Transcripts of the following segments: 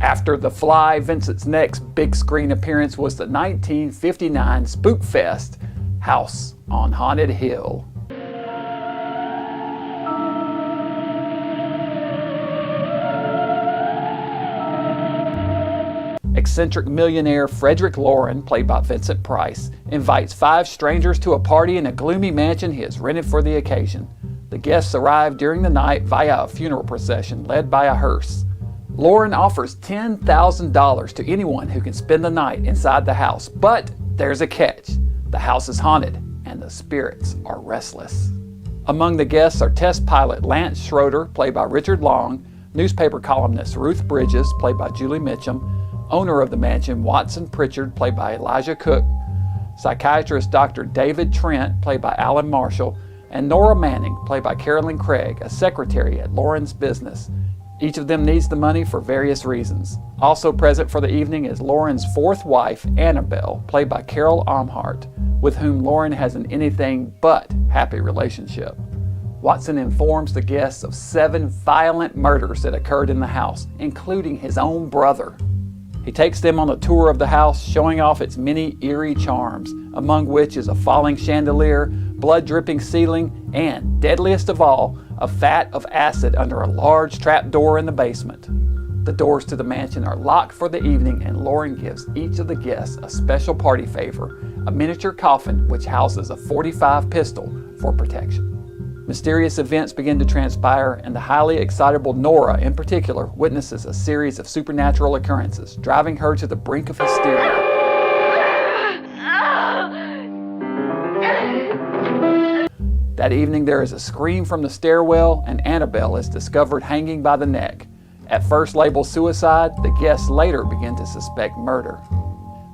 After The Fly, Vincent's next big screen appearance was the 1959 Spookfest, House on Haunted Hill. Eccentric millionaire Frederick Loren, played by Vincent Price, invites 5 strangers to a party in a gloomy mansion he has rented for the occasion. The guests arrive during the night via a funeral procession led by a hearse. Loren offers $10,000 to anyone who can spend the night inside the house, but there's a catch. The house is haunted and the spirits are restless. Among the guests are test pilot Lance Schroeder, played by Richard Long, newspaper columnist Ruth Bridges, played by Julie Mitchum, owner of the mansion Watson Pritchard, played by Elijah Cook, psychiatrist Dr. David Trent, played by Alan Marshall, and Nora Manning, played by Carolyn Craig, a secretary at Loren's business. Each of them needs the money for various reasons. Also present for the evening is Loren's 4th wife, Annabelle, played by Carol Amhart, with whom Loren has an anything but happy relationship. Watson informs the guests of 7 violent murders that occurred in the house, including his own brother. He takes them on a tour of the house, showing off its many eerie charms, among which is a falling chandelier, blood-dripping ceiling, and, deadliest of all, a vat of acid under a large trap door in the basement. The doors to the mansion are locked for the evening, and Loren gives each of the guests a special party favor, a miniature coffin which houses a .45 pistol for protection. Mysterious events begin to transpire, and the highly excitable Nora, in particular, witnesses a series of supernatural occurrences, driving her to the brink of hysteria. That evening, there is a scream from the stairwell, and Annabelle is discovered hanging by the neck. At first labeled suicide, the guests later begin to suspect murder.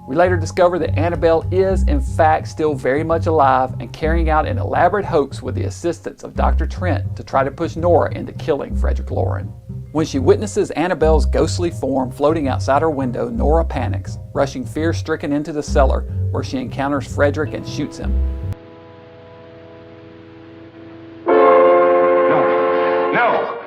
We later discover that Annabelle is, in fact, still very much alive and carrying out an elaborate hoax with the assistance of Dr. Trent to try to push Nora into killing Frederick Loren. When she witnesses Annabelle's ghostly form floating outside her window, Nora panics, rushing fear-stricken into the cellar, where she encounters Frederick and shoots him. No!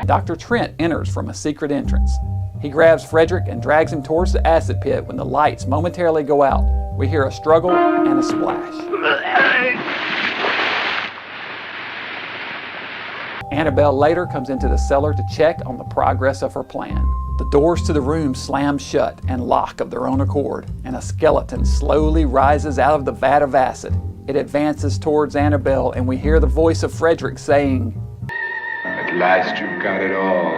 Dr. Trent enters from a secret entrance. He grabs Frederick and drags him towards the acid pit. When the lights momentarily go out, we hear a struggle and a splash. Annabelle later comes into the cellar to check on the progress of her plan. The doors to the room slam shut and lock of their own accord, and a skeleton slowly rises out of the vat of acid. It advances towards Annabelle, and we hear the voice of Frederick saying, "At last you've got it all.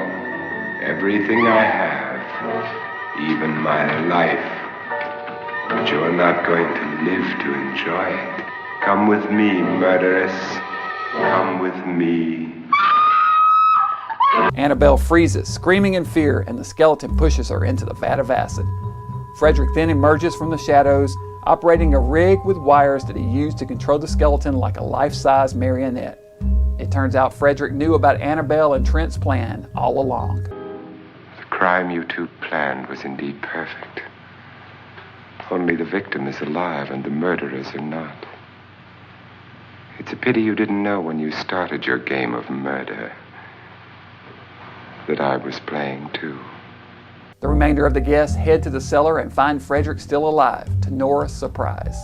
Everything I have, even my life. But you're not going to live to enjoy it. Come with me, murderess. Come with me." Annabelle freezes, screaming in fear, and the skeleton pushes her into the vat of acid. Frederick then emerges from the shadows, operating a rig with wires that he used to control the skeleton like a life-size marionette. It turns out Frederick knew about Annabelle and Trent's plan all along. The crime you two planned was indeed perfect. Only the victim is alive and the murderers are not. It's a pity you didn't know when you started your game of murder that I was playing too. The remainder of the guests head to the cellar and find Frederick still alive, to Nora's surprise.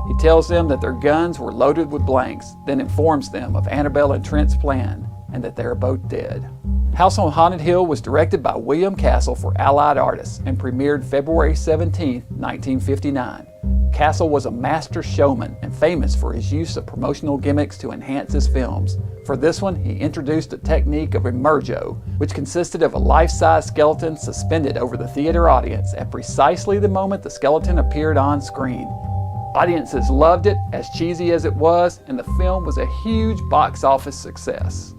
He tells them that their guns were loaded with blanks, then informs them of Annabelle and Trent's plan, and that they are both dead. House on Haunted Hill was directed by William Castle for Allied Artists and premiered February 17, 1959. Castle was a master showman and famous for his use of promotional gimmicks to enhance his films. For this one, he introduced a technique of emergo, which consisted of a life-size skeleton suspended over the theater audience at precisely the moment the skeleton appeared on screen. Audiences loved it, as cheesy as it was, and the film was a huge box office success.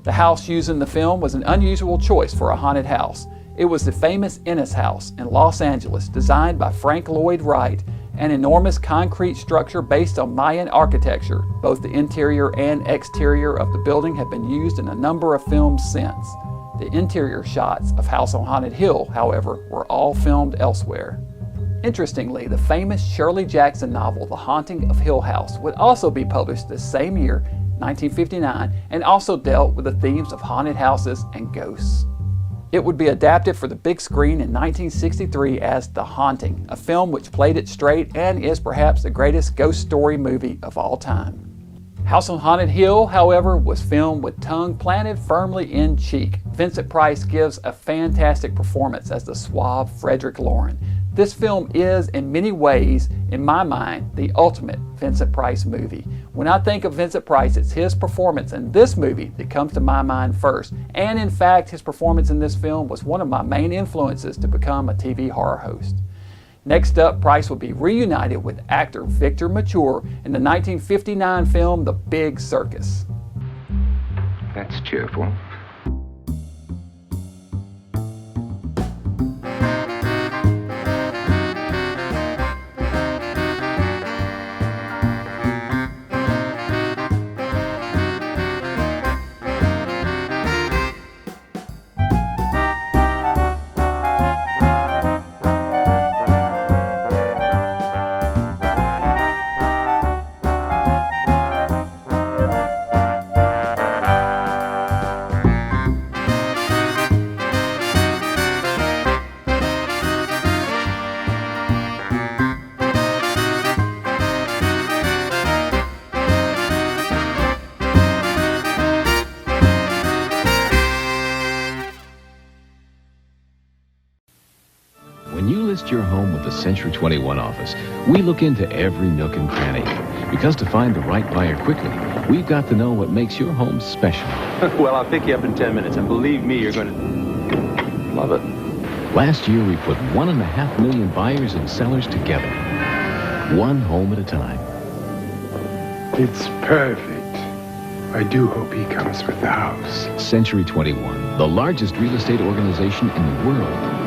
The house used in the film was an unusual choice for a haunted house. It was the famous Ennis House in Los Angeles, designed by Frank Lloyd Wright, an enormous concrete structure based on Mayan architecture. Both the interior and exterior of the building have been used in a number of films since. The interior shots of House on Haunted Hill, however, were all filmed elsewhere. Interestingly, the famous Shirley Jackson novel The Haunting of Hill House would also be published the same year, 1959, and also dealt with the themes of haunted houses and ghosts. It would be adapted for the big screen in 1963 as The Haunting, a film which played it straight and is perhaps the greatest ghost story movie of all time. House on Haunted Hill, however, was filmed with tongue planted firmly in cheek. Vincent Price gives a fantastic performance as the suave Frederick Loren. This film is, in many ways, in my mind, the ultimate Vincent Price movie. When I think of Vincent Price, it's his performance in this movie that comes to my mind first. And in fact, his performance in this film was one of my main influences to become a TV horror host. Next up, Price will be reunited with actor Victor Mature in the 1959 film The Big Circus. That's cheerful. When you list your home with the Century 21 office, we look into every nook and cranny. Because to find the right buyer quickly, we've got to know what makes your home special. Well, I'll pick you up in 10 minutes, and believe me, you're going to love it. Last year, we put 1.5 million buyers and sellers together, one home at a time. It's perfect. I do hope he comes with the house. Century 21, the largest real estate organization in the world.